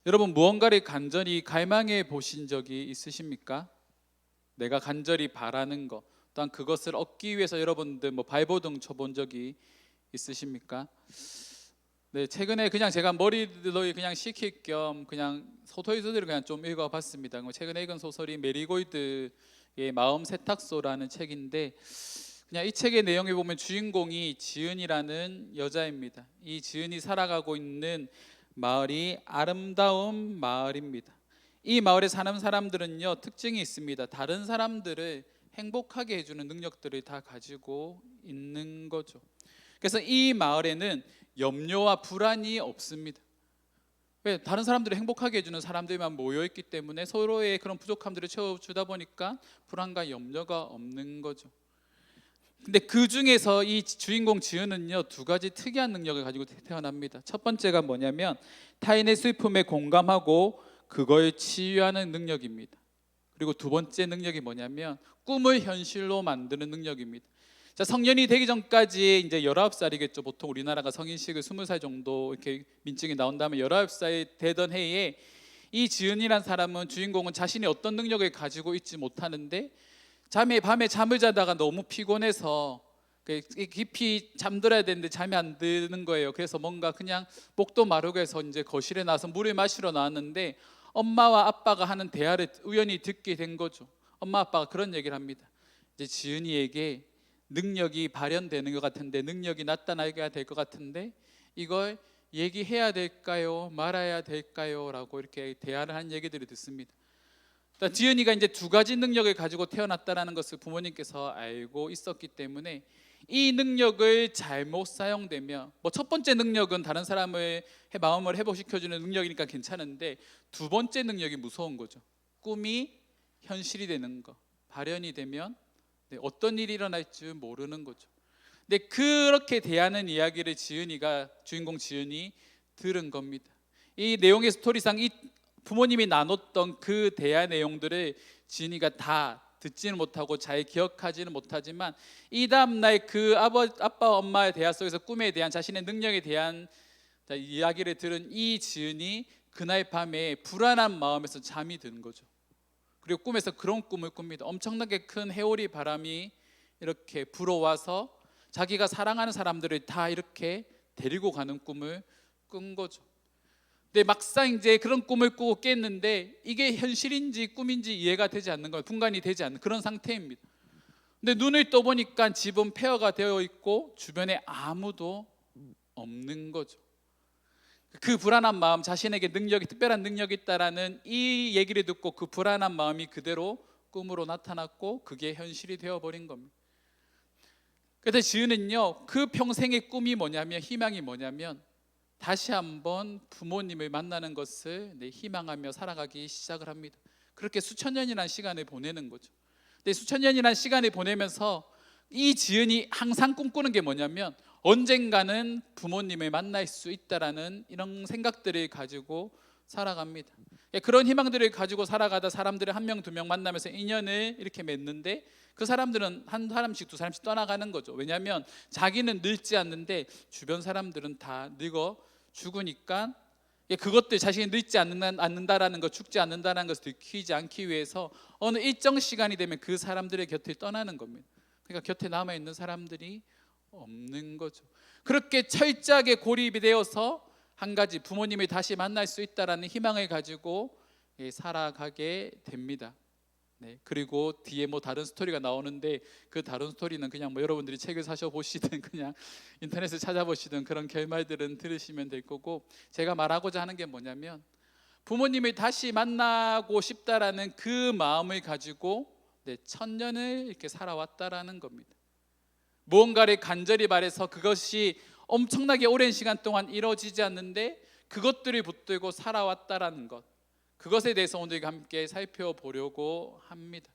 여러분, 무언가를 간절히 갈망해 보신 적이 있으십니까? 내가 간절히 바라는 것, 또한 그것을 얻기 위해서 여러분들 발버둥 쳐본 적이 있으십니까? 네, 최근에 그냥 제가 머리를 그냥 식힐 겸 그냥 소설을 그냥 좀 읽어봤습니다. 최근에 읽은 소설이 메리골드의 마음 세탁소라는 책인데, 그냥 이 책의 내용에 보면 주인공이 지은이라는 여자입니다. 이 지은이 살아가고 있는 마을이 아름다운 마을입니다. 이 마을에 사는 사람들은요, 특징이 있습니다. 다른 사람들을 행복하게 해주는 능력들을 다 가지고 있는 거죠. 그래서 이 마을에는 염려와 불안이 없습니다. 왜? 다른 사람들을 행복하게 해주는 사람들만 모여있기 때문에 서로의 그런 부족함들을 채워주다 보니까 불안과 염려가 없는 거죠. 근데 그 중에서 이 주인공 지은은요, 두 가지 특이한 능력을 가지고 태어납니다. 첫 번째가 뭐냐면 타인의 슬픔에 공감하고 그걸 치유하는 능력입니다. 그리고 두 번째 능력이 뭐냐면 꿈을 현실로 만드는 능력입니다. 자, 성년이 되기 전까지 이제 19살이겠죠. 보통 우리나라가 성인식을 20살 정도 이렇게 민증이 나온 다음에 19살 되던 해에 이 지은이란 사람은, 주인공은 자신이 어떤 능력을 가지고 있지 못하는데 밤에 잠을 자다가 너무 피곤해서 깊이 잠들어야 되는데 잠이 안 드는 거예요. 그래서 뭔가 그냥 목도 마르고 해서 이제 거실에 나와서 물을 마시러 나왔는데 엄마와 아빠가 하는 대화를 우연히 듣게 된 거죠. 엄마 아빠가 그런 얘기를 합니다. 이제 지은이에게 능력이 발현되는 것 같은데, 능력이 나타나야 될 것 같은데 이걸 얘기해야 될까요? 말아야 될까요? 라고 이렇게 대화를 한 얘기들을 듣습니다. 지은이가 이제 두 가지 능력을 가지고 태어났다는 것을 부모님께서 알고 있었기 때문에 이 능력을 잘못 사용되면, 첫 번째 능력은 다른 사람의 마음을 회복시켜주는 능력이니까 괜찮은데, 두 번째 능력이 무서운 거죠. 꿈이 현실이 되는 거, 발현이 되면 어떤 일이 일어날지 모르는 거죠. 근데 그렇게 대하는 이야기를 주인공 지은이 들은 겁니다. 이 내용의 스토리상 이 부모님이 나눴던 그 대화 내용들을 지은이가 다 듣지는 못하고 잘 기억하지는 못하지만, 이 다음날 그 아빠 엄마의 대화 속에서 꿈에 대한, 자신의 능력에 대한 이야기를 들은 이 지은이 그날 밤에 불안한 마음에서 잠이 드는 거죠. 그리고 꿈에서 그런 꿈을 꿉니다. 엄청나게 큰 해오리 바람이 이렇게 불어와서 자기가 사랑하는 사람들을 다 이렇게 데리고 가는 꿈을 꾼 거죠. 근데 막상 이제 그런 꿈을 꾸고 깼는데 이게 현실인지 꿈인지 이해가 되지 않는 거예요. 분간이 되지 않는 그런 상태입니다. 근데 눈을 떠보니까 집은 폐허가 되어 있고 주변에 아무도 없는 거죠. 그 불안한 마음, 자신에게 특별한 능력이 있다라는 이 얘기를 듣고 그 불안한 마음이 그대로 꿈으로 나타났고 그게 현실이 되어버린 겁니다. 그래서 지은은요, 그 평생의 꿈이 뭐냐면, 희망이 뭐냐면 다시 한번 부모님을 만나는 것을 희망하며 살아가기 시작을 합니다. 그렇게 수천 년이라는 시간을 보내는 거죠. 근데 수천 년이라는 시간을 보내면서 이 지은이 항상 꿈꾸는 게 뭐냐면 언젠가는 부모님을 만날 수 있다라는 이런 생각들을 가지고 살아갑니다. 그런 희망들을 가지고 살아가다 사람들을 한 명, 두 명 만나면서 인연을 이렇게 맺는데, 그 사람들은 한 사람씩 두 사람씩 떠나가는 거죠. 왜냐하면 자기는 늙지 않는데 주변 사람들은 다 늙어 죽으니까, 그것들 자신이 늙지 않는다라는 것, 죽지 않는다라는 것을 들키지 않기 위해서 어느 일정 시간이 되면 그 사람들의 곁을 떠나는 겁니다. 그러니까 곁에 남아있는 사람들이 없는 거죠. 그렇게 철저하게 고립이 되어서 한 가지, 부모님을 다시 만날 수 있다라는 희망을 가지고 살아가게 됩니다. 그리고 뒤에 다른 스토리가 나오는데, 그 다른 스토리는 그냥 여러분들이 책을 사셔 보시든 그냥 인터넷을 찾아보시든 그런 결말들은 들으시면 될 거고, 제가 말하고자 하는 게 뭐냐면 부모님을 다시 만나고 싶다라는 그 마음을 가지고 천년을 이렇게 살아왔다라는 겁니다. 무언가를 간절히 바래서 그것이 엄청나게 오랜 시간 동안 이루어지지 않는데 그것들을 붙들고 살아왔다라는 것, 그것에 대해서 오늘 함께 살펴보려고 합니다.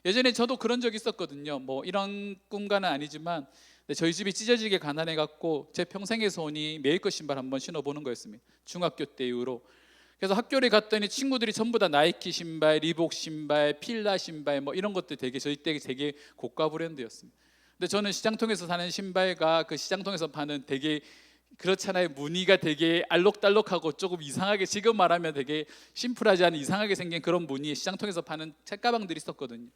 예전에 저도 그런 적이 있었거든요. 이런 꿈과는 아니지만 저희 집이 찢어지게 가난해갖고 제 평생의 소원이 메이커 신발 한번 신어보는 거였습니다. 중학교 때 이후로. 그래서 학교를 갔더니 친구들이 전부 다 나이키 신발, 리복 신발, 필라 신발 이런 것들 저희 때 되게 고가 브랜드였습니다. 근데 저는 시장통에서 사는 신발과 그 시장통에서 파는 되게 그렇잖아요. 무늬가 되게 알록달록하고 조금 이상하게, 지금 말하면 되게 심플하지 않은 이상하게 생긴 그런 무늬, 시장통에서 파는 책가방들이 있었거든요.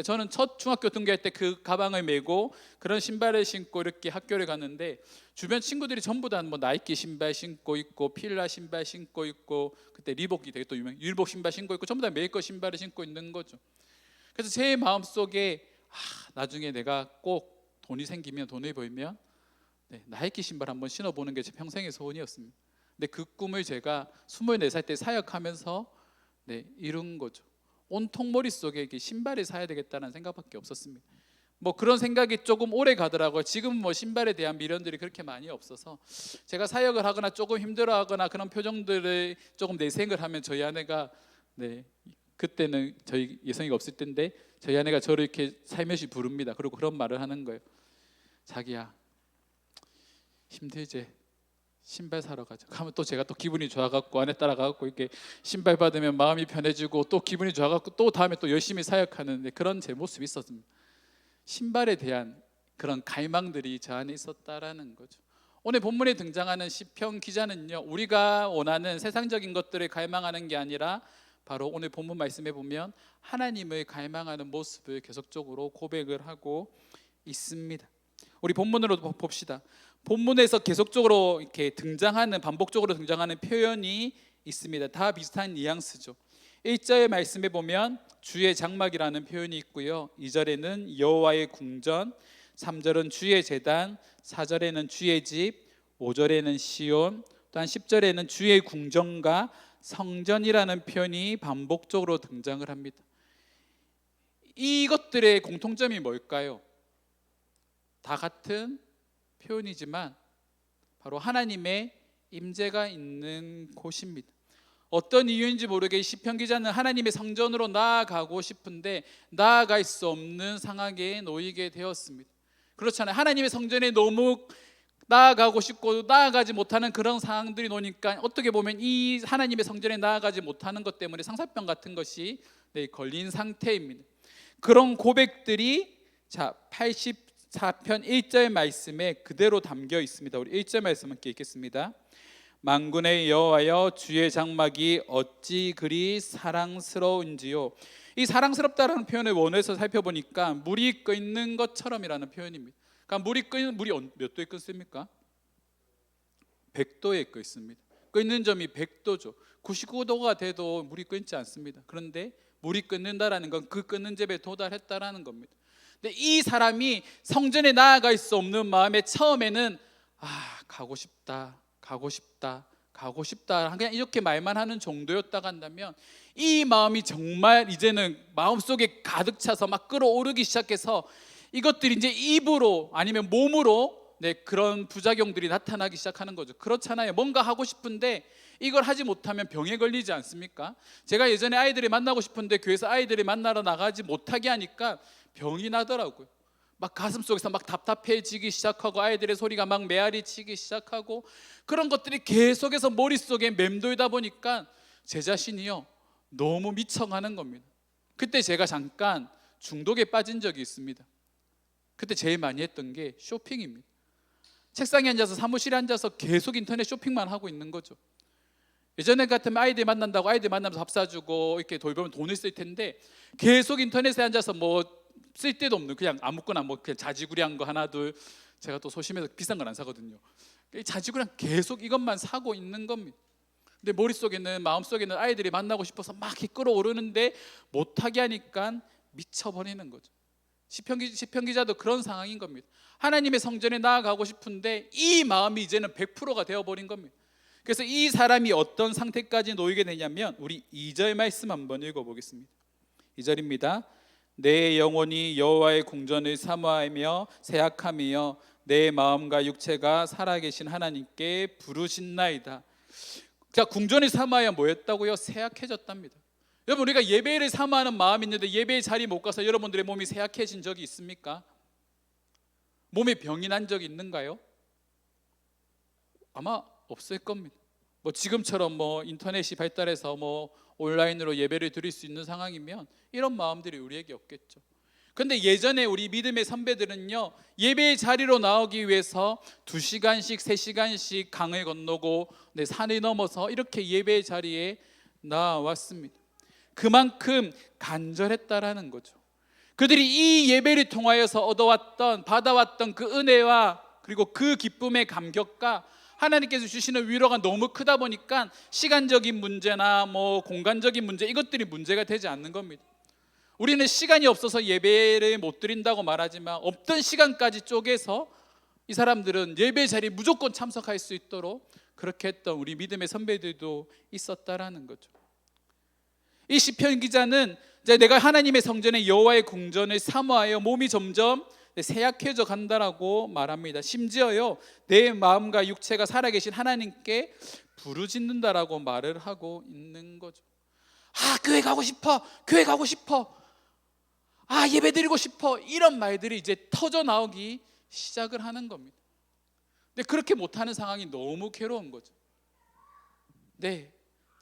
저는 첫 중학교 등교할 때 그 가방을 메고 그런 신발을 신고 이렇게 학교를 갔는데, 주변 친구들이 전부 다 뭐 나이키 신발 신고 있고 필라 신발 신고 있고, 그때 리복이 되게 또 유명, 리복 신발 신고 있고, 전부 다 메이커 신발을 신고 있는 거죠. 그래서 제 마음속에 나중에 내가 꼭 돈이 생기면, 돈이 벌면 나이키 신발 한번 신어보는 게 제 평생의 소원이었습니다. 근데 그 꿈을 제가 24살 때 사역하면서 이룬 거죠. 온통 머릿속에 이렇게 신발을 사야 되겠다는 생각밖에 없었습니다. 뭐 그런 생각이 조금 오래 가더라고요. 지금 뭐 신발에 대한 미련들이 그렇게 많이 없어서, 제가 사역을 하거나 조금 힘들어하거나 그런 표정들을 조금 내생을 하면, 저희 아내가 그때는 저희 예성이가 없을 때인데 저희 아내가 저를 이렇게 살며시 부릅니다. 그리고 그런 말을 하는 거예요. 자기야, 힘들지? 신발 사러 가자. 하면 또 제가 또 기분이 좋아갖고 아내 따라가갖고 이렇게 신발 받으면 마음이 편해지고, 또 기분이 좋아갖고 또 다음에 또 열심히 사역하는 그런 제 모습이 있었습니다. 신발에 대한 그런 갈망들이 저 안에 있었다라는 거죠. 오늘 본문에 등장하는 시편 기자는요, 우리가 원하는 세상적인 것들을 갈망하는 게 아니라 바로 오늘 본문 말씀에 보면 하나님을 갈망하는 모습을 계속적으로 고백을 하고 있습니다. 우리 본문으로 봅시다. 본문에서 계속적으로 이렇게 등장하는, 반복적으로 등장하는 표현이 있습니다. 다 비슷한 뉘앙스죠. 1절의 말씀에 보면 주의 장막이라는 표현이 있고요, 2절에는 여호와의 궁전, 3절은 주의 제단, 4절에는 주의 집, 5절에는 시온, 또한 10절에는 주의 궁전과 성전이라는 표현이 반복적으로 등장을 합니다. 이것들의 공통점이 뭘까요? 다 같은 표현이지만 바로 하나님의 임재가 있는 곳입니다. 어떤 이유인지 모르게 시편 기자는 하나님의 성전으로 나아가고 싶은데 나아갈 수 없는 상황에 놓이게 되었습니다. 그렇잖아요. 하나님의 성전에 너무 나아가고 싶고 나아가지 못하는 그런 상황들이 놓이니까, 어떻게 보면 이 하나님의 성전에 나아가지 못하는 것 때문에 상사병 같은 것이 걸린 상태입니다. 그런 고백들이 84편 1절 말씀에 그대로 담겨 있습니다. 우리 1절 말씀 함께 읽겠습니다. 만군의 여호와여, 주의 장막이 어찌 그리 사랑스러운지요. 이 사랑스럽다라는 표현을 원어에서 살펴보니까 물이 끓는 것처럼이라는 표현입니다. 그러니까 물이 몇 도에 끓습니까? 100도에 끓습니다. 끓는 점이 100도죠. 99도가 돼도 물이 끓지 않습니다. 그런데 물이 끓는다라는 건 그 끓는 점에 도달했다라는 겁니다. 근데 이 사람이 성전에 나아갈 수 없는 마음에 처음에는 가고 싶다, 가고 싶다, 가고 싶다, 그냥 이렇게 말만 하는 정도였다고 한다면, 이 마음이 정말 이제는 마음속에 가득 차서 막 끌어오르기 시작해서 이것들이 이제 입으로 아니면 몸으로 그런 부작용들이 나타나기 시작하는 거죠. 그렇잖아요. 뭔가 하고 싶은데 이걸 하지 못하면 병에 걸리지 않습니까? 제가 예전에 아이들이 만나고 싶은데 교회에서 아이들이 만나러 나가지 못하게 하니까 병이 나더라고요. 막 가슴속에서 막 답답해지기 시작하고, 아이들의 소리가 막 메아리 치기 시작하고, 그런 것들이 계속해서 머릿속에 맴돌다 보니까 제 자신이요 너무 미쳐가는 겁니다. 그때 제가 잠깐 중독에 빠진 적이 있습니다. 그때 제일 많이 했던 게 쇼핑입니다. 책상에 앉아서, 사무실에 앉아서 계속 인터넷 쇼핑만 하고 있는 거죠. 예전에 같으면 아이들 만난다고 아이들 만나면서 밥 사주고 이렇게 돌보면 돈을 쓸 텐데, 계속 인터넷에 앉아서 뭐 쓸데도 없는 그냥 아무거나 뭐 그냥 자지구리한 거 하나 둘, 제가 또 소심해서 비싼 건 안 사거든요. 자지구리한 계속 이것만 사고 있는 겁니다. 근데 머릿속에는, 마음속에는 아이들이 만나고 싶어서 막 이렇게 끌어오르는데 못하게 하니까 미쳐버리는 거죠. 시편 기자도 그런 상황인 겁니다. 하나님의 성전에 나아가고 싶은데 이 마음이 이제는 100%가 되어버린 겁니다. 그래서 이 사람이 어떤 상태까지 놓이게 되냐면, 우리 2절 말씀 한번 읽어보겠습니다. 2절입니다. 내 영혼이 여호와의 궁전을 사모하며 새약하며 내 마음과 육체가 살아계신 하나님께 부르신나이다. 자, 궁전을 사모하여 뭐였다고요? 새약해졌답니다. 여러분, 우리가 예배를 사모하는 마음이 있는데 예배의 자리 못 가서 여러분들의 몸이 새약해진 적이 있습니까? 몸에 병이 난 적이 있는가요? 아마 없을 겁니다. 뭐 지금처럼 뭐 인터넷이 발달해서 뭐 온라인으로 예배를 드릴 수 있는 상황이면 이런 마음들이 우리에게 없겠죠. 근데 예전에 우리 믿음의 선배들은요, 예배의 자리로 나오기 위해서 2시간씩 3시간씩 강을 건너고 산을 넘어서 이렇게 예배의 자리에 나왔습니다. 그만큼 간절했다라는 거죠. 그들이 이 예배를 통하여서 받아왔던 그 은혜와 그리고 그 기쁨의 감격과 하나님께서 주시는 위로가 너무 크다 보니까 시간적인 문제나 공간적인 문제, 이것들이 문제가 되지 않는 겁니다. 우리는 시간이 없어서 예배를 못 드린다고 말하지만 없던 시간까지 쪼개서 이 사람들은 예배 자리에 무조건 참석할 수 있도록 그렇게 했던 우리 믿음의 선배들도 있었다라는 거죠. 이 시편 기자는 이제 내가 하나님의 성전에 여호와의 궁전을 사모하여 몸이 점점 쇠약해져 간다라고 말합니다. 심지어요, 내 마음과 육체가 살아계신 하나님께 부르짖는다라고 말을 하고 있는 거죠. 교회 가고 싶어, 교회 가고 싶어, 예배 드리고 싶어, 이런 말들이 이제 터져 나오기 시작을 하는 겁니다. 근데 그렇게 못하는 상황이 너무 괴로운 거죠.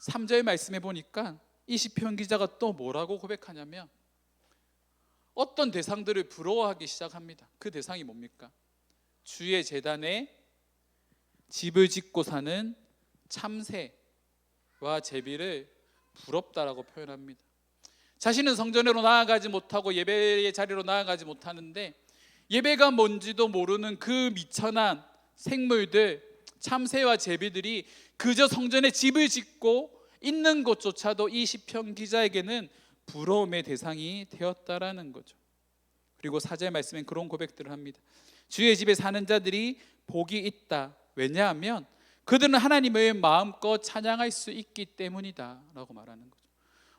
3절 말씀해 보니까 이 시편 기자가 또 뭐라고 고백하냐면 어떤 대상들을 부러워하기 시작합니다. 그 대상이 뭡니까? 주의 제단에 집을 짓고 사는 참새와 제비를 부럽다라고 표현합니다. 자신은 성전으로 나아가지 못하고 예배의 자리로 나아가지 못하는데 예배가 뭔지도 모르는 그 미천한 생물들, 참새와 제비들이 그저 성전에 집을 짓고 있는 것조차도 이 시편 기자에게는 부러움의 대상이 되었다라는 거죠. 그리고 4절 말씀엔 그런 고백들을 합니다. 주의 집에 사는 자들이 복이 있다. 왜냐하면 그들은 하나님을 마음껏 찬양할 수 있기 때문이다 라고 말하는 거죠.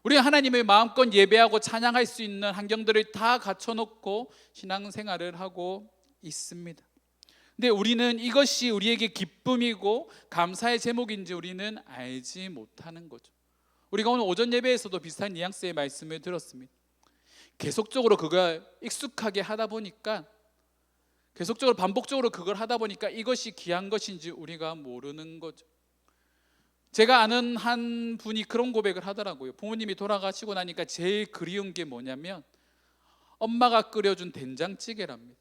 우리가 하나님을 마음껏 예배하고 찬양할 수 있는 환경들을 다 갖춰놓고 신앙생활을 하고 있습니다. 근데 우리는 이것이 우리에게 기쁨이고 감사의 제목인지 우리는 알지 못하는 거죠. 우리가 오늘 오전 예배에서도 비슷한 뉘앙스의 말씀을 들었습니다. 계속적으로 그걸 익숙하게 하다 보니까, 계속적으로 반복적으로 그걸 하다 보니까 이것이 귀한 것인지 우리가 모르는 거죠. 제가 아는 한 분이 그런 고백을 하더라고요. 부모님이 돌아가시고 나니까 제일 그리운 게 뭐냐면 엄마가 끓여준 된장찌개랍니다.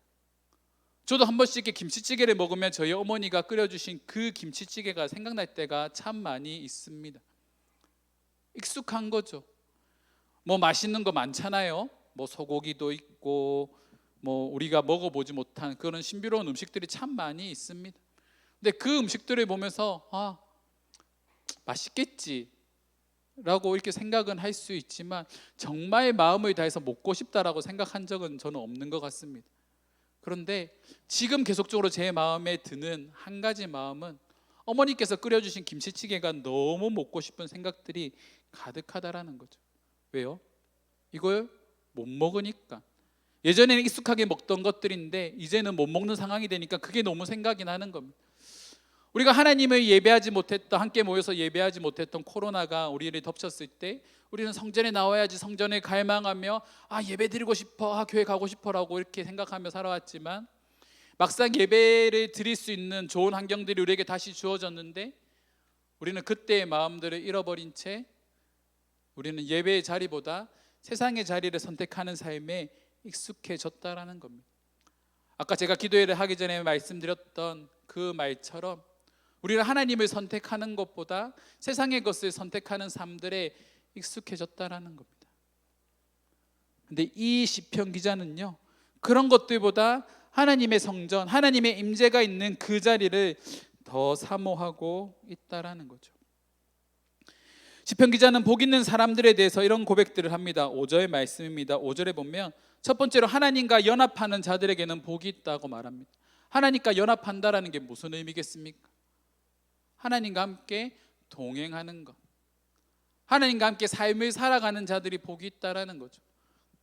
저도 한 번씩 이렇게 김치찌개를 먹으면 저희 어머니가 끓여주신 그 김치찌개가 생각날 때가 참 많이 있습니다. 익숙한 거죠. 맛있는 거 많잖아요. 소고기도 있고 우리가 먹어보지 못한 그런 신비로운 음식들이 참 많이 있습니다. 근데 그 음식들을 보면서 맛있겠지 라고 이렇게 생각은 할 수 있지만 정말 마음을 다해서 먹고 싶다라고 생각한 적은 저는 없는 것 같습니다. 그런데 지금 계속적으로 제 마음에 드는 한 가지 마음은 어머니께서 끓여주신 김치찌개가 너무 먹고 싶은 생각들이 가득하다라는 거죠. 왜요? 이걸 못 먹으니까. 예전에는 익숙하게 먹던 것들인데 이제는 못 먹는 상황이 되니까 그게 너무 생각이 나는 겁니다. 우리가 하나님을 예배하지 못했던, 함께 모여서 예배하지 못했던 코로나가 우리를 덮쳤을 때 우리는 성전에 나와야지, 성전에 갈망하며 예배 드리고 싶어, 교회 가고 싶어라고 이렇게 생각하며 살아왔지만 막상 예배를 드릴 수 있는 좋은 환경들이 우리에게 다시 주어졌는데 우리는 그때의 마음들을 잃어버린 채 우리는 예배의 자리보다 세상의 자리를 선택하는 삶에 익숙해졌다라는 겁니다. 아까 제가 기도회를 하기 전에 말씀드렸던 그 말처럼 우리는 하나님을 선택하는 것보다 세상의 것을 선택하는 삶들에 익숙해졌다라는 겁니다. 근데 이 시편 기자는요, 그런 것들보다 하나님의 성전, 하나님의 임재가 있는 그 자리를 더 사모하고 있다라는 거죠. 시편 기자는 복 있는 사람들에 대해서 이런 고백들을 합니다. 5절 말씀입니다. 5절에 보면 첫 번째로 하나님과 연합하는 자들에게는 복이 있다고 말합니다. 하나님과 연합한다라는 게 무슨 의미겠습니까? 하나님과 함께 동행하는 것, 하나님과 함께 삶을 살아가는 자들이 복이 있다라는 거죠.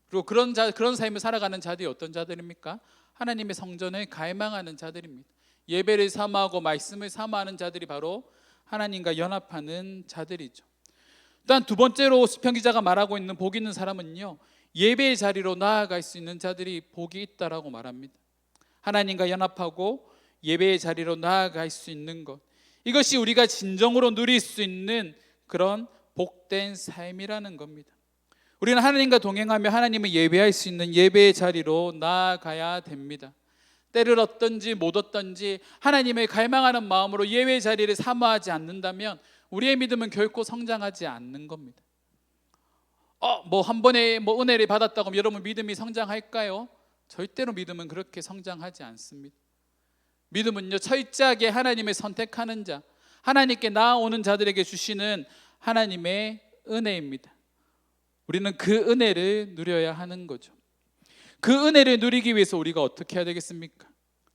그리고 그런 삶을 살아가는 자들이 어떤 자들입니까? 하나님의 성전을 갈망하는 자들입니다. 예배를 사모하고 말씀을 사모하는 자들이 바로 하나님과 연합하는 자들이죠. 또한 두 번째로 시편 기자가 말하고 있는 복 있는 사람은요, 예배의 자리로 나아갈 수 있는 자들이 복이 있다라고 말합니다. 하나님과 연합하고 예배의 자리로 나아갈 수 있는 것, 이것이 우리가 진정으로 누릴 수 있는 그런 복된 삶이라는 겁니다. 우리는 하나님과 동행하며 하나님을 예배할 수 있는 예배의 자리로 나아가야 됩니다. 때를 얻든지 못 얻든지 하나님을 갈망하는 마음으로 예배의 자리를 사모하지 않는다면 우리의 믿음은 결코 성장하지 않는 겁니다. 한 번에 은혜를 받았다고 하면 여러분 믿음이 성장할까요? 절대로 믿음은 그렇게 성장하지 않습니다. 믿음은요, 철저하게 하나님을 선택하는 자, 하나님께 나아오는 자들에게 주시는 하나님의 은혜입니다. 우리는 그 은혜를 누려야 하는 거죠. 그 은혜를 누리기 위해서 우리가 어떻게 해야 되겠습니까?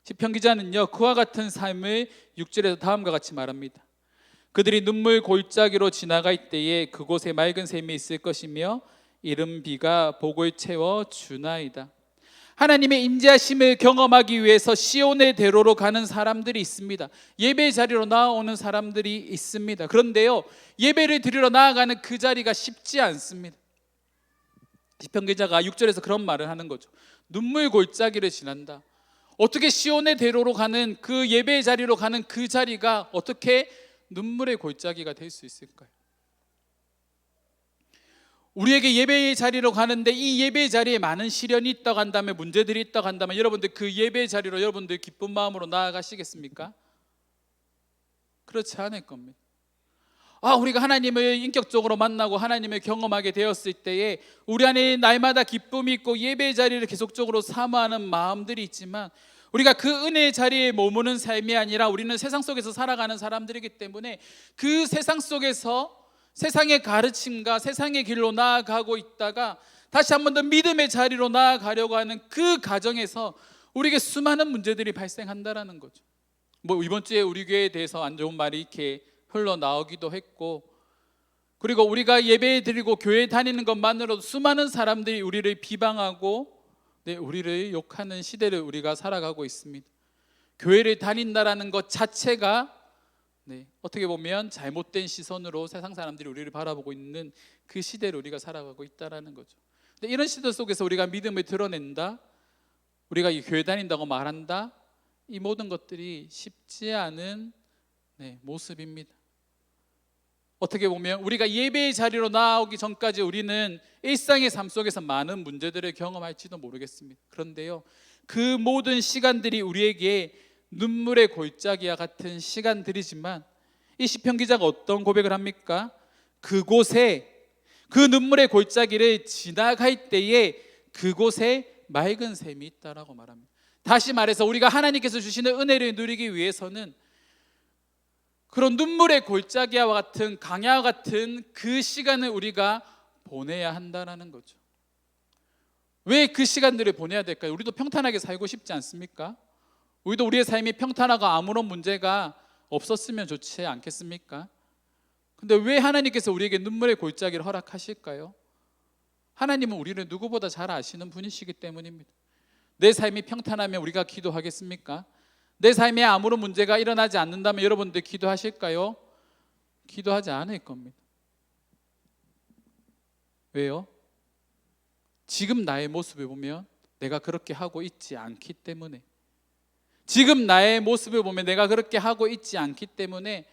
시편 기자는요, 그와 같은 삶을 6절에서 다음과 같이 말합니다. 그들이 눈물 골짜기로 지나갈 때에 그곳에 맑은 샘이 있을 것이며 이른 비가 복을 채워 주나이다. 하나님의 인자심을 경험하기 위해서 시온의 대로로 가는 사람들이 있습니다. 예배 자리로 나아오는 사람들이 있습니다. 그런데요, 예배를 드리러 나아가는 그 자리가 쉽지 않습니다. 시편 기자가 6절에서 그런 말을 하는 거죠. 눈물 골짜기를 지난다. 어떻게 시온의 대로로 가는 그 예배의 자리로 가는 그 자리가 어떻게 눈물의 골짜기가 될 수 있을까요? 우리에게 예배의 자리로 가는데 이 예배의 자리에 많은 시련이 있다고 한다면, 문제들이 있다고 한다면 여러분들 그 예배의 자리로 여러분들 기쁜 마음으로 나아가시겠습니까? 그렇지 않을 겁니다. 우리가 하나님을 인격적으로 만나고 하나님을 경험하게 되었을 때에 우리 안에 날마다 기쁨이 있고 예배의 자리를 계속적으로 사모하는 마음들이 있지만, 우리가 그 은혜의 자리에 머무는 삶이 아니라 우리는 세상 속에서 살아가는 사람들이기 때문에 그 세상 속에서 세상의 가르침과 세상의 길로 나아가고 있다가 다시 한 번 더 믿음의 자리로 나아가려고 하는 그 과정에서 우리에게 수많은 문제들이 발생한다라는 거죠. 이번 주에 우리 교회에 대해서 안 좋은 말이 이렇게 흘러나오기도 했고, 그리고 우리가 예배 드리고 교회 다니는 것만으로도 수많은 사람들이 우리를 비방하고 우리를 욕하는 시대를 우리가 살아가고 있습니다. 교회를 다닌다라는 것 자체가 어떻게 보면 잘못된 시선으로 세상 사람들이 우리를 바라보고 있는 그 시대를 우리가 살아가고 있다라는 거죠. 근데 이런 시대 속에서 우리가 믿음을 드러낸다, 우리가 이 교회 다닌다고 말한다, 이 모든 것들이 쉽지 않은 모습입니다. 어떻게 보면 우리가 예배의 자리로 나오기 전까지 우리는 일상의 삶 속에서 많은 문제들을 경험할지도 모르겠습니다. 그런데요, 그 모든 시간들이 우리에게 눈물의 골짜기와 같은 시간들이지만 이 시편 기자가 어떤 고백을 합니까? 그곳에, 그 눈물의 골짜기를 지나갈 때에 그곳에 맑은 샘이 있다라고 말합니다. 다시 말해서 우리가 하나님께서 주시는 은혜를 누리기 위해서는 그런 눈물의 골짜기와 같은 강야와 같은 그 시간을 우리가 보내야 한다는 거죠. 왜 그 시간들을 보내야 될까요? 우리도 평탄하게 살고 싶지 않습니까? 우리도 우리의 삶이 평탄하고 아무런 문제가 없었으면 좋지 않겠습니까? 근데 왜 하나님께서 우리에게 눈물의 골짜기를 허락하실까요? 하나님은 우리를 누구보다 잘 아시는 분이시기 때문입니다. 내 삶이 평탄하면 우리가 기도하겠습니까? 내 삶에 아무런 문제가 일어나지 않는다면 여러분들 기도하실까요? 기도하지 않을 겁니다. 왜요? 지금 나의 모습을 보면 내가 그렇게 하고 있지 않기 때문에, 지금 나의 모습을 보면 내가 그렇게 하고 있지 않기 때문에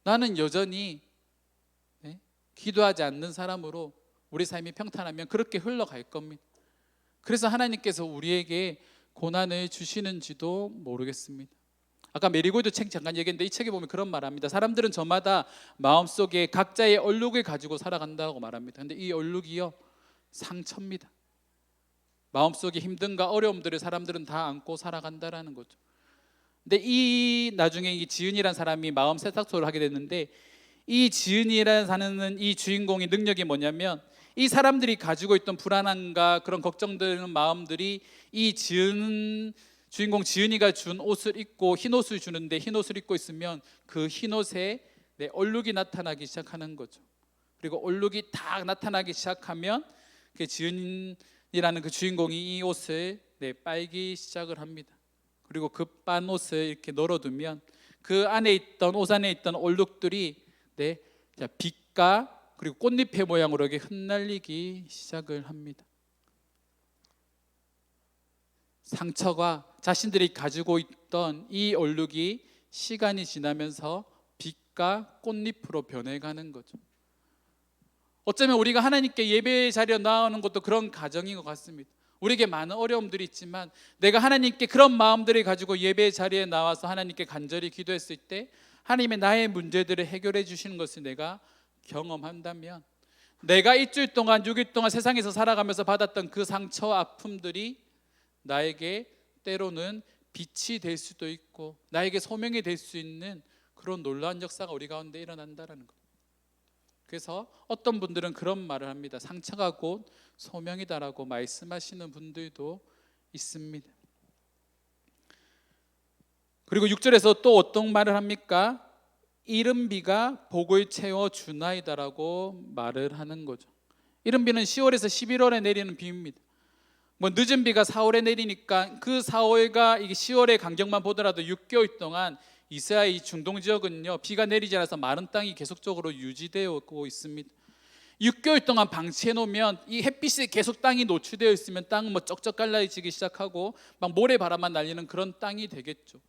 나는 여전히 기도하지 않는 사람으로 우리 삶이 평탄하면 그렇게 흘러갈 겁니다. 그래서 하나님께서 우리에게 고난을 주시는지도 모르겠습니다. 아까 메리골드 책 잠깐 얘기했는데 이 책에 보면 그런 말합니다. 사람들은 저마다 마음속에 각자의 얼룩을 가지고 살아간다고 말합니다. 근데 이 얼룩이요, 상처입니다. 마음속에 힘든가 어려움들을 사람들은 다 안고 살아간다라는 거죠. 근데 나중에 이 지은이라는 사람이 마음 세탁소를 하게 됐는데, 이 지은이라는 이 주인공의 능력이 뭐냐면, 이 사람들이 가지고 있던 불안함과 그런 걱정되는 마음들이 이 주인공 지은이가 준 옷을 입고 흰 옷을 주는데, 흰 옷을 입고 있으면 그 흰 옷에 얼룩이 나타나기 시작하는 거죠. 그리고 얼룩이 다 나타나기 시작하면 그 지은이라는 그 주인공이 이 옷을 빨기 시작을 합니다. 그리고 그 빤 옷을 이렇게 널어두면 그 안에 있던, 옷 안에 있던 얼룩들이 빛과 그리고 꽃잎의 모양으로 이렇게 흩날리기 시작을 합니다. 상처가 자신들이 가지고 있던 이 얼룩이 시간이 지나면서 빛과 꽃잎으로 변해가는 거죠. 어쩌면 우리가 하나님께 예배의 자리에 나오는 것도 그런 가정인 것 같습니다. 우리에게 많은 어려움들이 있지만 내가 하나님께 그런 마음들을 가지고 예배의 자리에 나와서 하나님께 간절히 기도했을 때 하나님의 나의 문제들을 해결해 주시는 것을 내가 경험한다면, 내가 일주일 동안 6일 동안 세상에서 살아가면서 받았던 그 상처와 아픔들이 나에게 때로는 빛이 될 수도 있고 나에게 소명이 될 수 있는 그런 놀라운 역사가 우리 가운데 일어난다는 것. 그래서 어떤 분들은 그런 말을 합니다. 상처가 곧 소명이다라고 말씀하시는 분들도 있습니다. 그리고 6절에서 또 어떤 말을 합니까? 이른 비가 복을 채워 주나이다라고 말을 하는 거죠. 이른 비는 10월에서 11월에 내리는 비입니다. 뭐 늦은 비가 4월에 내리니까 그 4월과 이게 10월의 간격만 보더라도 6개월 동안 이스라엘 중동 지역은요, 비가 내리지 않아서 마른 땅이 계속적으로 유지되고 있습니다. 6개월 동안 방치해 놓으면 이 햇빛에 계속 땅이 노출되어 있으면 땅은 뭐 쩍쩍 갈라지기 시작하고 막 모래바람만 날리는 그런 땅이 되겠죠.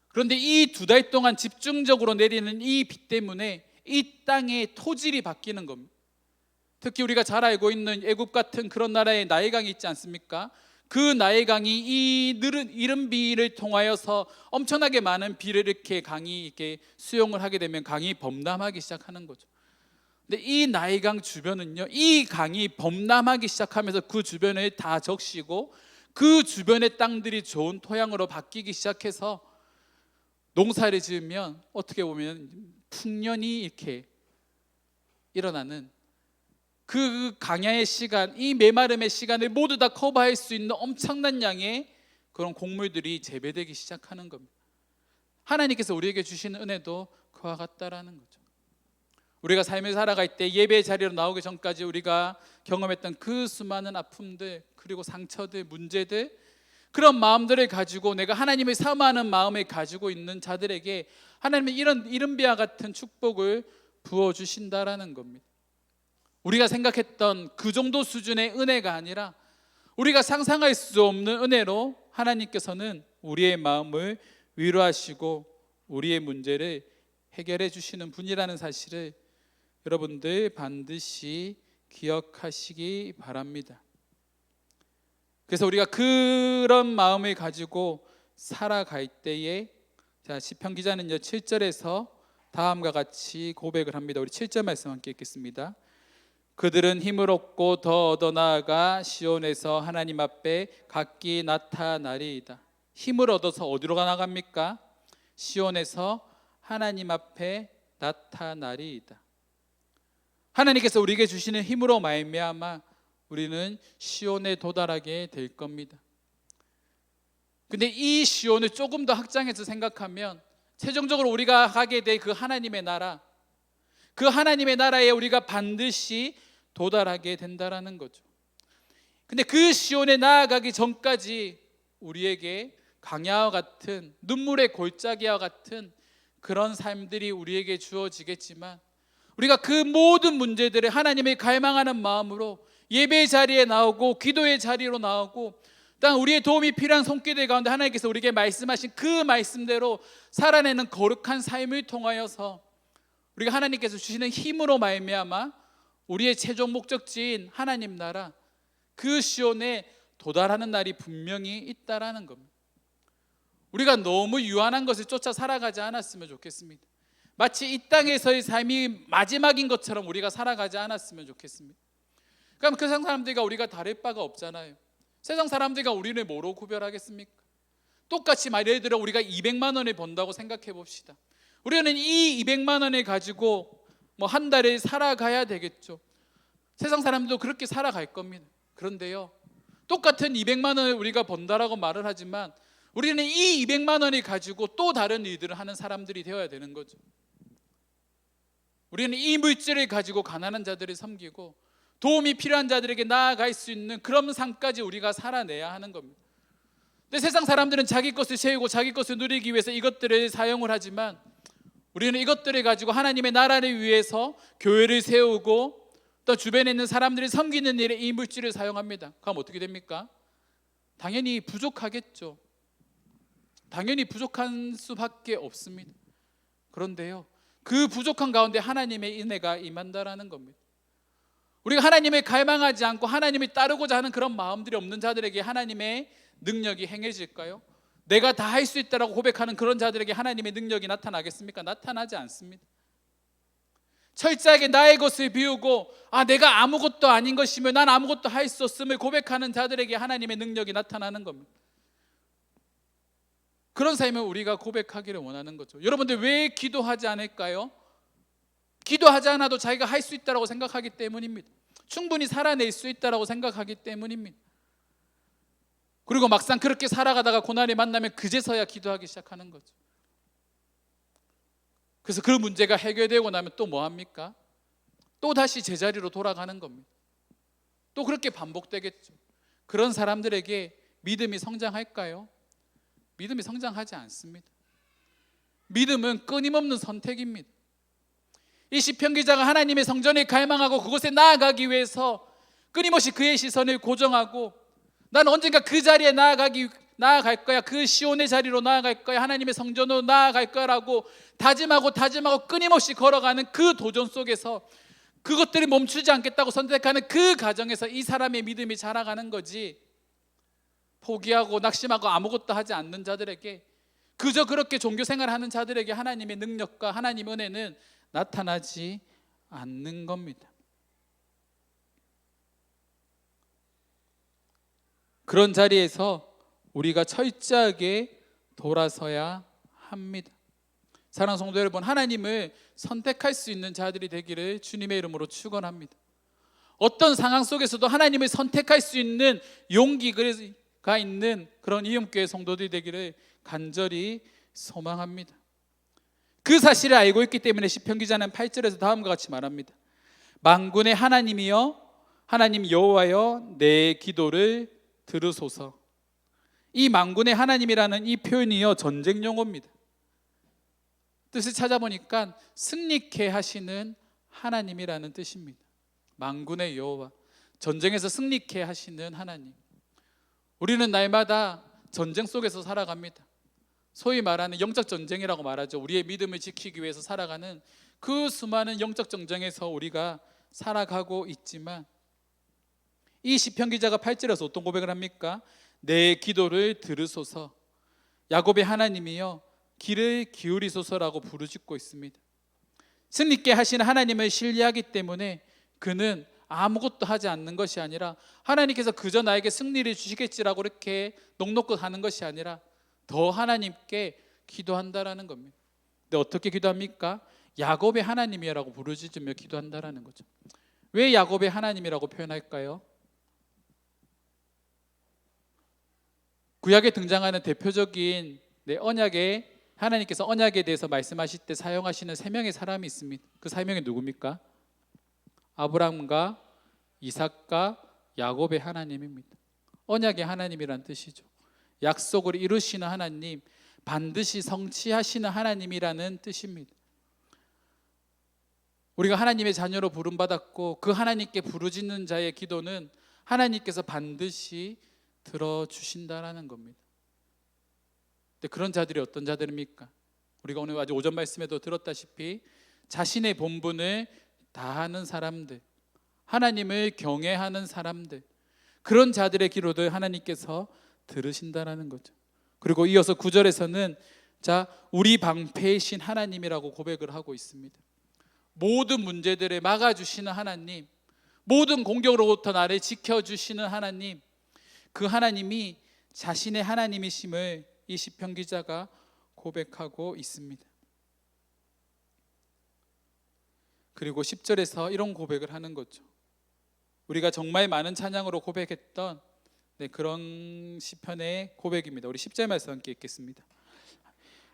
그런데 이 2달 동안 집중적으로 내리는 이 비 때문에 이 땅의 토질이 바뀌는 겁니다. 특히 우리가 잘 알고 있는 애굽 같은 그런 나라에 나일강이 있지 않습니까? 그 나일강이 이 이른 비를 통하여서 엄청나게 많은 비를 이렇게 강이 이렇게 수용을 하게 되면 강이 범람하기 시작하는 거죠. 근데 이 나일강 주변은요, 이 강이 범람하기 시작하면서 그 주변을 다 적시고 그 주변의 땅들이 좋은 토양으로 바뀌기 시작해서 농사를 지으면 어떻게 보면 풍년이 이렇게 일어나는 그 강야의 시간, 이 메마름의 시간을 모두 다 커버할 수 있는 엄청난 양의 그런 곡물들이 재배되기 시작하는 겁니다. 하나님께서 우리에게 주시는 은혜도 그와 같다라는 거죠. 우리가 삶을 살아갈 때 예배의 자리로 나오기 전까지 우리가 경험했던 그 수많은 아픔들, 그리고 상처들, 문제들, 그런 마음들을 가지고 내가 하나님을 사모하는 마음을 가지고 있는 자들에게 하나님은 이런 이른 비와 같은 축복을 부어주신다라는 겁니다. 우리가 생각했던 그 정도 수준의 은혜가 아니라 우리가 상상할 수 없는 은혜로 하나님께서는 우리의 마음을 위로하시고 우리의 문제를 해결해 주시는 분이라는 사실을 여러분들 반드시 기억하시기 바랍니다. 그래서 우리가 그런 마음을 가지고 살아갈 때에, 자, 시편 기자는요 7절에서 다음과 같이 고백을 합니다. 우리 7절 말씀 함께 읽겠습니다. 그들은 힘을 얻고 더 얻어 나아가 시온에서 하나님 앞에 각기 나타나리이다. 힘을 얻어서 어디로 나갑니까? 시온에서 하나님 앞에 나타나리이다. 하나님께서 우리에게 주시는 힘으로 말미암아 우리는 시온에 도달하게 될 겁니다. 근데 이 시온을 조금 더 확장해서 생각하면 최종적으로 우리가 가게 될 그 하나님의 나라, 그 하나님의 나라에 우리가 반드시 도달하게 된다라는 거죠. 근데 그 시온에 나아가기 전까지 우리에게 강야와 같은 눈물의 골짜기와 같은 그런 삶들이 우리에게 주어지겠지만 우리가 그 모든 문제들을 하나님을 갈망하는 마음으로 예배의 자리에 나오고 기도의 자리로 나오고 땅 우리의 도움이 필요한 손길들 가운데 하나님께서 우리에게 말씀하신 그 말씀대로 살아내는 거룩한 삶을 통하여서 우리가 하나님께서 주시는 힘으로 말미암아 우리의 최종 목적지인 하나님 나라 그 시온에 도달하는 날이 분명히 있다라는 겁니다. 우리가 너무 유한한 것을 쫓아 살아가지 않았으면 좋겠습니다. 마치 이 땅에서의 삶이 마지막인 것처럼 우리가 살아가지 않았으면 좋겠습니다. 그럼 그 세상 사람들과 우리가 다를 바가 없잖아요. 세상 사람들과 우리를 뭐로 구별하겠습니까? 똑같이 예를 들어 우리가 200만 원을 번다고 생각해 봅시다. 우리는 이 200만 원을 가지고 뭐 한 달을 살아가야 되겠죠. 세상 사람들도 그렇게 살아갈 겁니다. 그런데요, 똑같은 200만 원을 우리가 번다라고 말을 하지만 우리는 이 200만 원을 가지고 또 다른 일들을 하는 사람들이 되어야 되는 거죠. 우리는 이 물질을 가지고 가난한 자들을 섬기고 도움이 필요한 자들에게 나아갈 수 있는 그런 삶까지 우리가 살아내야 하는 겁니다. 근데 세상 사람들은 자기 것을 세우고 자기 것을 누리기 위해서 이것들을 사용을 하지만 우리는 이것들을 가지고 하나님의 나라를 위해서 교회를 세우고 또 주변에 있는 사람들을 섬기는 일에 이 물질을 사용합니다. 그럼 어떻게 됩니까? 당연히 부족하겠죠. 당연히 부족한 수밖에 없습니다. 그런데요, 그 부족한 가운데 하나님의 은혜가 임한다라는 겁니다. 우리가 하나님을 갈망하지 않고 하나님을 따르고자 하는 그런 마음들이 없는 자들에게 하나님의 능력이 행해질까요? 내가 다 할 수 있다라고 고백하는 그런 자들에게 하나님의 능력이 나타나겠습니까? 나타나지 않습니다. 철저하게 나의 것을 비우고 내가 아무것도 아닌 것이며 난 아무것도 할 수 없음을 고백하는 자들에게 하나님의 능력이 나타나는 겁니다. 그런 삶을 우리가 고백하기를 원하는 거죠. 여러분들 왜 기도하지 않을까요? 기도하지 않아도 자기가 할 수 있다고 생각하기 때문입니다. 충분히 살아낼 수 있다고 생각하기 때문입니다. 그리고 막상 그렇게 살아가다가 고난을 만나면 그제서야 기도하기 시작하는 거죠. 그래서 그 문제가 해결되고 나면 또 뭐 합니까? 또 다시 제자리로 돌아가는 겁니다. 또 그렇게 반복되겠죠. 그런 사람들에게 믿음이 성장할까요? 믿음이 성장하지 않습니다. 믿음은 끊임없는 선택입니다. 이 시편 기자가 하나님의 성전을 갈망하고 그곳에 나아가기 위해서 끊임없이 그의 시선을 고정하고 난 언젠가 그 자리에 나아갈 거야. 그 시온의 자리로 나아갈 거야. 하나님의 성전으로 나아갈 거라고 다짐하고 끊임없이 걸어가는 그 도전 속에서 그것들이 멈추지 않겠다고 선택하는 그 과정에서 이 사람의 믿음이 자라가는 거지, 포기하고 낙심하고 아무것도 하지 않는 자들에게, 그저 그렇게 종교 생활하는 자들에게 하나님의 능력과 하나님의 은혜는 나타나지 않는 겁니다. 그런 자리에서 우리가 철저하게 돌아서야 합니다. 사랑하는 성도 여러분, 하나님을 선택할 수 있는 자들이 되기를 주님의 이름으로 축원합니다. 어떤 상황 속에서도 하나님을 선택할 수 있는 용기가 있는 그런 이음교회 성도들이 되기를 간절히 소망합니다. 그 사실을 알고 있기 때문에 시편 기자는 8절에서 다음과 같이 말합니다. 만군의 하나님이여, 하나님 여호와여, 내 기도를 들으소서. 이 만군의 하나님이라는 이 표현이요, 전쟁 용어입니다. 뜻을 찾아보니까 승리케 하시는 하나님이라는 뜻입니다. 만군의 여호와, 전쟁에서 승리케 하시는 하나님. 우리는 날마다 전쟁 속에서 살아갑니다. 소위 말하는 영적 전쟁이라고 말하죠. 우리의 믿음을 지키기 위해서 살아가는 그 수많은 영적 전쟁에서 우리가 살아가고 있지만, 이 시편 기자가 8절에서 어떤 고백을 합니까? 내 기도를 들으소서, 야곱의 하나님이여 귀를 기울이소서라고 부르짖고 있습니다. 승리케 하시는 하나님을 신뢰하기 때문에 그는 아무것도 하지 않는 것이 아니라, 하나님께서 그저 나에게 승리를 주시겠지라고 이렇게 넋놓고 하는 것이 아니라 더 하나님께 기도한다라는 겁니다. 근데 어떻게 기도합니까? 야곱의 하나님이라고 부르짖으며 기도한다라는 거죠. 왜 야곱의 하나님이라고 표현할까요? 구약에 등장하는 대표적인 언약에, 하나님께서 언약에 대해서 말씀하실 때 사용하시는 3명의 사람이 있습니다. 그 3명이 누굽니까? 아브라함과 이삭과 야곱의 하나님입니다. 언약의 하나님이란 뜻이죠. 약속을 이루시는 하나님, 반드시 성취하시는 하나님이라는 뜻입니다. 우리가 하나님의 자녀로 부름받았고 그 하나님께 부르짖는 자의 기도는 하나님께서 반드시 들어주신다라는 겁니다. 근데 그런 자들이 어떤 자들입니까? 우리가 오늘 아주 오전 말씀에도 들었다시피 자신의 본분을 다하는 사람들, 하나님을 경외하는 사람들, 그런 자들의 기도를 하나님께서 들으신다라는 거죠. 그리고 이어서 9절에서는 우리 방패이신 하나님이라고 고백을 하고 있습니다. 모든 문제들을 막아주시는 하나님, 모든 공격으로부터 나를 지켜주시는 하나님, 그 하나님이 자신의 하나님이심을 이 시편 기자가 고백하고 있습니다. 그리고 10절에서 이런 고백을 하는 거죠. 우리가 정말 많은 찬양으로 고백했던 그런 시편의 고백입니다. 우리 10절 말씀 함께 읽겠습니다.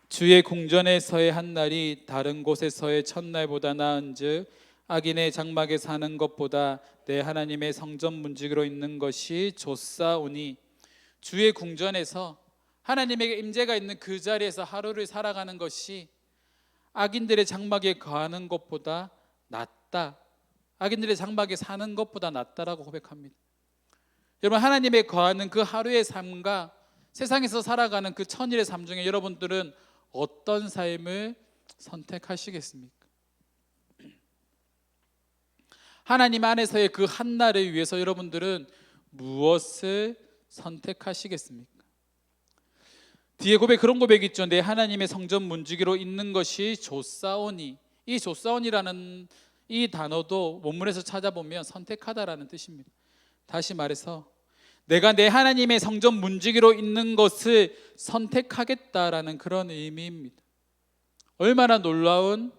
주의 궁전에서의 한날이 다른 곳에서의 첫날보다 나은즉 악인의 장막에 사는 것보다 내 하나님의 성전 문지기로 있는 것이 좋사오니. 주의 궁전에서 하나님의 임재가 있는 그 자리에서 하루를 살아가는 것이 악인들의 장막에 거하는 것보다 낫다. 악인들의 장막에 사는 것보다 낫다라고 고백합니다. 여러분, 하나님에 거하는 그 하루의 삶과 세상에서 살아가는 그 천일의 삶 중에 여러분들은 어떤 삶을 선택하시겠습니까? 하나님 안에서의 그 한나를 위해서 여러분들은 무엇을 선택하시겠습니까? 뒤에 고백, 그런 고백이 있죠. 내 하나님의 성전 문지기로 있는 것이 좋사오니. 이 좋사오니라는 이 단어도 원문에서 찾아보면 선택하다라는 뜻입니다. 다시 말해서 내가 내 하나님의 성전 문지기로 있는 것을 선택하겠다라는 그런 의미입니다. 얼마나 놀라운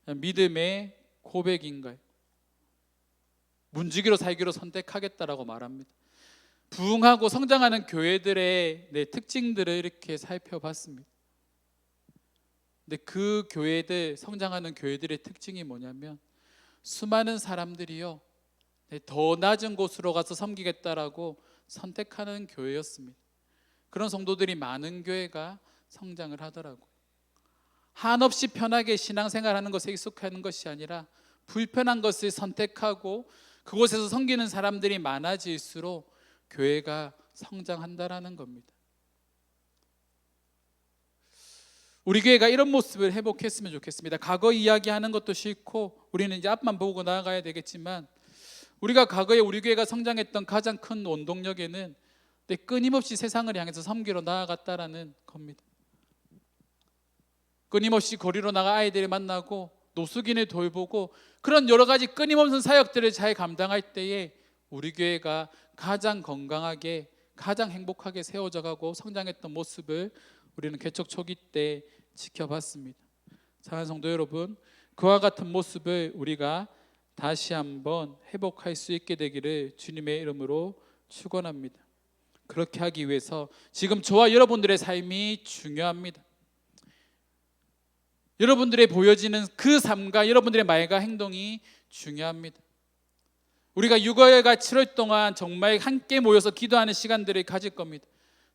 믿음의 고백인가요? 문지기로 살기로 선택하겠다라고 말합니다. 부흥하고 성장하는 교회들의 특징들을 이렇게 살펴봤습니다. 근데 그 교회들, 성장하는 교회들의 특징이 뭐냐면 수많은 사람들이요, 더 낮은 곳으로 가서 섬기겠다라고 선택하는 교회였습니다. 그런 성도들이 많은 교회가 성장을 하더라고요. 한없이 편하게 신앙생활하는 것에 익숙하는 것이 아니라 불편한 것을 선택하고 그곳에서 섬기는 사람들이 많아질수록 교회가 성장한다라는 겁니다. 우리 교회가 이런 모습을 회복했으면 좋겠습니다. 과거 이야기하는 것도 싫고 우리는 이제 앞만 보고 나아가야 되겠지만, 우리가 과거에 우리 교회가 성장했던 가장 큰 원동력에는 끊임없이 세상을 향해서 섬기러 나아갔다라는 겁니다. 끊임없이 거리로 나가 아이들을 만나고 노숙인을 돌보고 그런 여러 가지 끊임없는 사역들을 잘 감당할 때에 우리 교회가 가장 건강하게, 가장 행복하게 세워져 가고 성장했던 모습을 우리는 개척 초기 때 지켜봤습니다. 사랑하는 성도 여러분, 그와 같은 모습을 우리가 다시 한번 회복할 수 있게 되기를 주님의 이름으로 축원합니다. 그렇게 하기 위해서 지금 저와 여러분들의 삶이 중요합니다. 여러분들의 보여지는 그 삶과 여러분들의 말과 행동이 중요합니다. 우리가 6월과 7월 동안 정말 함께 모여서 기도하는 시간들을 가질 겁니다.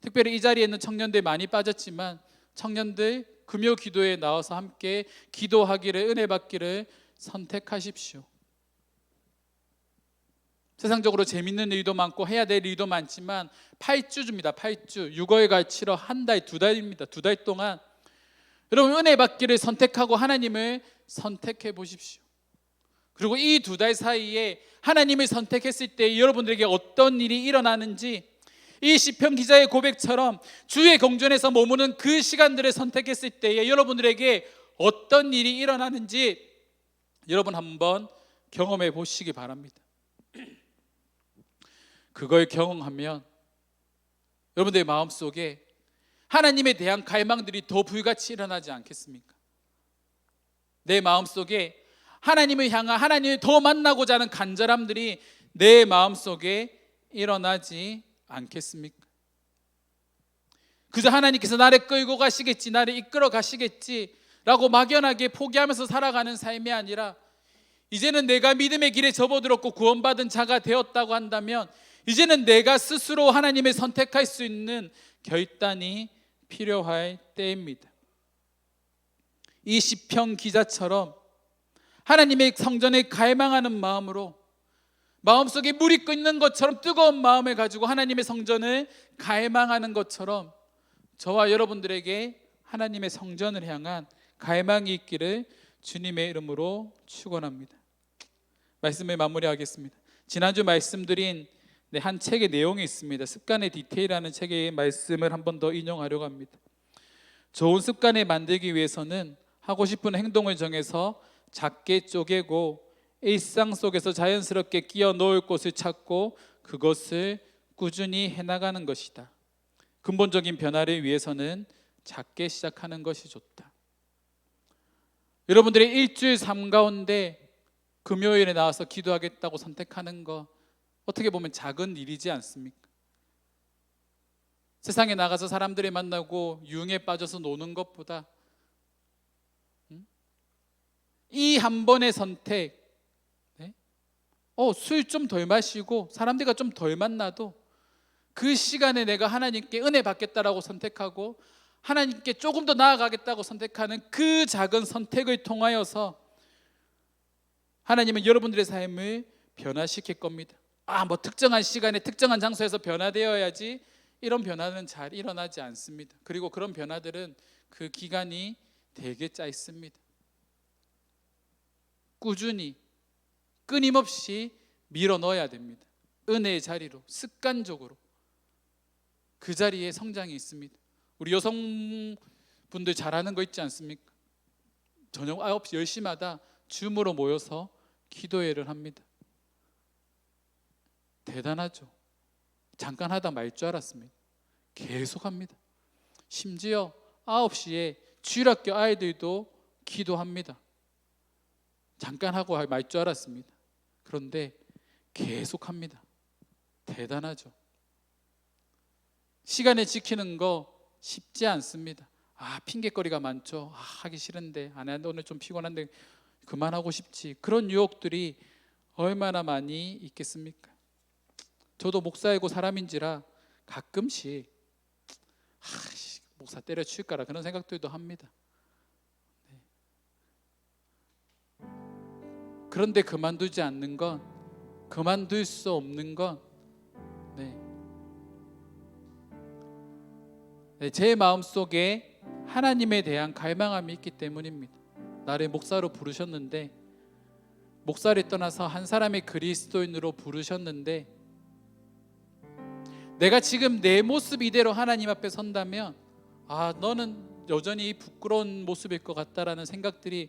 특별히 이 자리에 있는 청년들 많이 빠졌지만 청년들 금요 기도에 나와서 함께 기도하기를, 은혜 받기를 선택하십시오. 세상적으로 재밌는 일도 많고 해야 될 일도 많지만 8주입니다. 8주, 6월과 7월, 한 달, 두 달입니다. 두 달 동안 여러분 은혜 받기를 선택하고 하나님을 선택해 보십시오. 그리고 이 두 달 사이에 하나님을 선택했을 때 여러분들에게 어떤 일이 일어나는지, 이 시편 기자의 고백처럼 주의 공전에서 머무는 그 시간들을 선택했을 때에 여러분들에게 어떤 일이 일어나는지 여러분 한번 경험해 보시기 바랍니다. 그걸 경험하면 여러분들의 마음속에 하나님에 대한 갈망들이 더 불같이 일어나지 않겠습니까? 내 마음속에 하나님을 향한, 하나님을 더 만나고자 하는 간절함들이 내 마음속에 일어나지 않겠습니까? 그저 하나님께서 나를 끌고 가시겠지, 나를 이끌어 가시겠지 라고 막연하게 포기하면서 살아가는 삶이 아니라, 이제는 내가 믿음의 길에 접어들었고 구원받은 자가 되었다고 한다면 이제는 내가 스스로 하나님을 선택할 수 있는 결단이 필요할 때입니다. 이 시편 기자처럼 하나님의 성전에 갈망하는 마음으로, 마음속에 물이 끓는 것처럼 뜨거운 마음을 가지고 하나님의 성전을 갈망하는 것처럼 저와 여러분들에게 하나님의 성전을 향한 갈망이 있기를 주님의 이름으로 축원합니다. 말씀을 마무리하겠습니다. 지난주 말씀드린 한 책의 내용이 있습니다. 습관의 디테일이라는 책의 말씀을 한 번 더 인용하려고 합니다. 좋은 습관을 만들기 위해서는 하고 싶은 행동을 정해서 작게 쪼개고 일상 속에서 자연스럽게 끼워 넣을 곳을 찾고 그것을 꾸준히 해나가는 것이다. 근본적인 변화를 위해서는 작게 시작하는 것이 좋다. 여러분들의 일주일 삶 가운데 금요일에 나와서 기도하겠다고 선택하는 거 어떻게 보면 작은 일이지 않습니까? 세상에 나가서 사람들을 만나고 유흥에 빠져서 노는 것보다 이 한 번의 선택, 술 좀 덜 마시고 사람들과 좀 덜 만나도 그 시간에 내가 하나님께 은혜 받겠다라고 선택하고 하나님께 조금 더 나아가겠다고 선택하는 그 작은 선택을 통하여서 하나님은 여러분들의 삶을 변화시킬 겁니다. 뭐 특정한 시간에 특정한 장소에서 변화되어야지, 이런 변화는 잘 일어나지 않습니다. 그리고 그런 변화들은 그 기간이 되게 짧습니다. 꾸준히 끊임없이 밀어 넣어야 됩니다. 은혜의 자리로, 습관적으로 그 자리에 성장이 있습니다. 우리 여성분들 잘하는 거 있지 않습니까? 저녁 9시 10시마다 줌으로 모여서 기도회를 합니다. 대단하죠. 잠깐 하다 말 줄 알았습니다. 계속 합니다. 심지어 9시에 주일학교 아이들도 기도합니다. 잠깐 하고 말 줄 알았습니다. 그런데 계속 합니다. 대단하죠. 시간에 지키는 거 쉽지 않습니다. 핑계거리가 많죠. 하기 싫은데, 안 하는데, 오늘 좀 피곤한데 그만하고 싶지. 그런 유혹들이 얼마나 많이 있겠습니까? 저도 목사이고 사람인지라 가끔씩 목사 때려칠까라 그런 생각들도 합니다. 그런데 그만두지 않는 건, 그만둘 수 없는 건 제 마음속에 하나님에 대한 갈망함이 있기 때문입니다. 나를 목사로 부르셨는데, 목사를 떠나서 한 사람의 그리스도인으로 부르셨는데, 내가 지금 내 모습 이대로 하나님 앞에 선다면 너는 여전히 부끄러운 모습일 것 같다라는 생각들이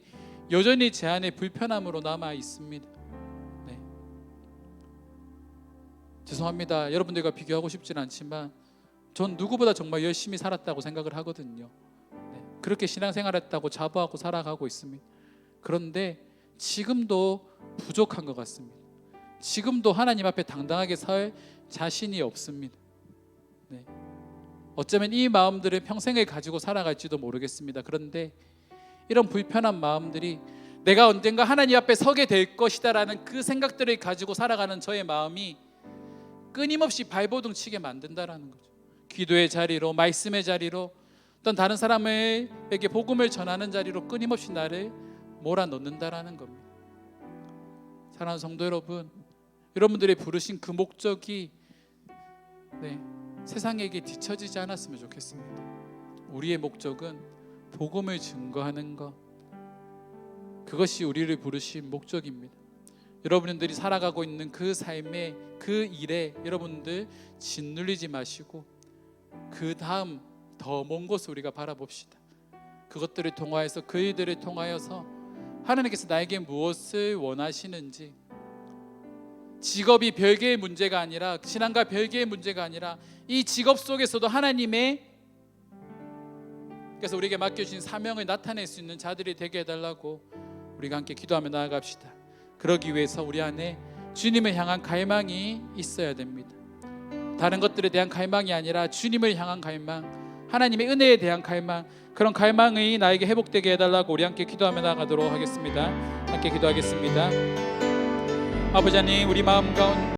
여전히 제 안에 불편함으로 남아 있습니다. 죄송합니다. 여러분들과 비교하고 싶지는 않지만 전 누구보다 정말 열심히 살았다고 생각을 하거든요. 그렇게 신앙생활했다고 자부하고 살아가고 있습니다. 그런데 지금도 부족한 것 같습니다. 지금도 하나님 앞에 당당하게 설 자신이 없습니다. 어쩌면 이 마음들을 평생을 가지고 살아갈지도 모르겠습니다. 그런데 이런 불편한 마음들이 내가 언젠가 하나님 앞에 서게 될 것이다라는 그 생각들을 가지고 살아가는 저의 마음이 끊임없이 발버둥 치게 만든다라는 거죠. 기도의 자리로, 말씀의 자리로, 어떤 다른 사람에게 복음을 전하는 자리로 끊임없이 나를 몰아넣는다라는 겁니다. 사랑하는 성도 여러분, 여러분들이 부르신 그 목적이 세상에게 뒤처지지 않았으면 좋겠습니다. 우리의 목적은 복음을 증거하는 것, 그것이 우리를 부르신 목적입니다. 여러분들이 살아가고 있는 그 삶에, 그 일에 여러분들 짓눌리지 마시고 그 다음 더 먼 곳을 우리가 바라봅시다. 그것들을 통하여서, 그 일들을 통하여서 하나님께서 나에게 무엇을 원하시는지, 직업이 별개의 문제가 아니라, 신앙과 별개의 문제가 아니라 이 직업 속에서도 하나님의, 그래서 우리에게 맡겨주신 사명을 나타낼 수 있는 자들이 되게 해달라고 우리가 함께 기도하며 나아갑시다. 그러기 위해서 우리 안에 주님을 향한 갈망이 있어야 됩니다. 다른 것들에 대한 갈망이 아니라 주님을 향한 갈망, 하나님의 은혜에 대한 갈망, 그런 갈망이 나에게 회복되게 해달라고 우리 함께 기도하며 나가도록 하겠습니다. 함께 기도하겠습니다. 아버지 하나님, 우리 마음 가운데